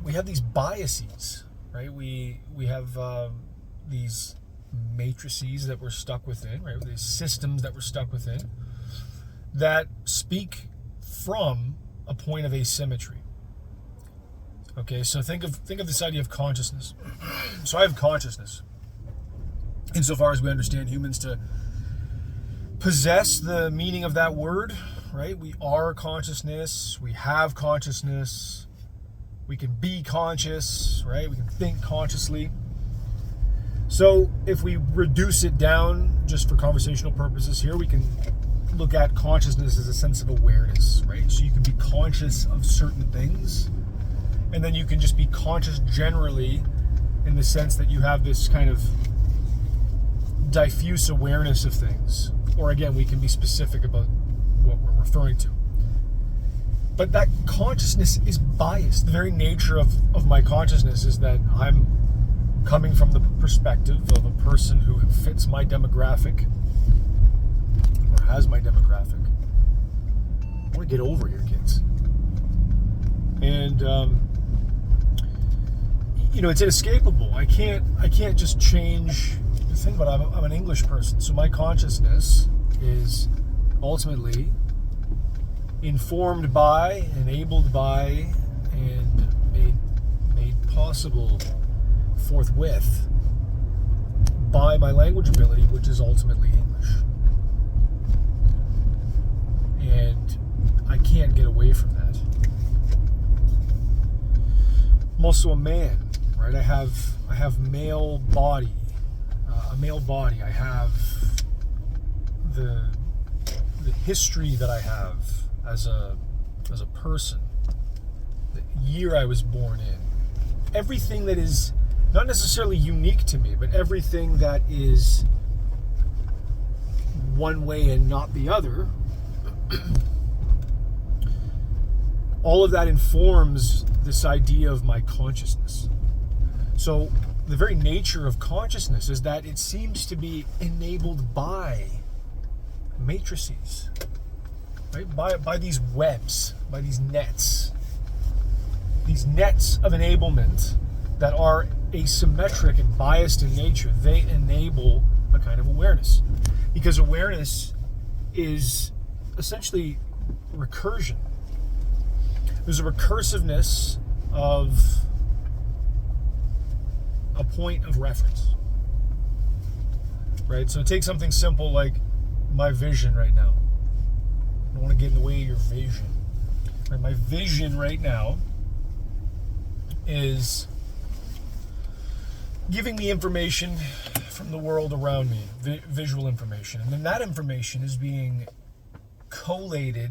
we have these biases, right? We have these matrices that we're stuck within, right? These systems that we're stuck within that speak from a point of asymmetry. Okay, so think of this idea of consciousness. So I have consciousness, insofar as we understand humans to possess the meaning of that word, right? We are consciousness, we have consciousness, we can be conscious, right? We can think consciously. So if we reduce it down just for conversational purposes here, we can look at consciousness as a sense of awareness, right? So you can be conscious of certain things, and then you can just be conscious generally in the sense that you have this kind of diffuse awareness of things. Or again, we can be specific about what we're referring to. But that consciousness is biased. The very nature of my consciousness is that I'm coming from the perspective of a person who fits my demographic, or has my demographic. I want to get over here, kids. And it's inescapable. I can't just change the thing. But I'm an English person, so my consciousness is ultimately informed by, enabled by, and made possible forthwith by my language ability, which is ultimately English. And I can't get away from that. I'm also a man, right? I have male body, a male body. I have the history that I have as a person, the year I was born in, everything that is not necessarily unique to me, but everything that is one way and not the other, all of that informs this idea of my consciousness. So the very nature of consciousness is that it seems to be enabled by matrices, right? By these webs, by these nets of enablement that are asymmetric and biased in nature. They enable a kind of awareness, because awareness is essentially recursion. There's a recursiveness of a point of reference, right? So take something simple like my vision right now. I don't want to get in the way of your vision. Right? My vision right now is giving me information from the world around me, visual information. And then that information is being collated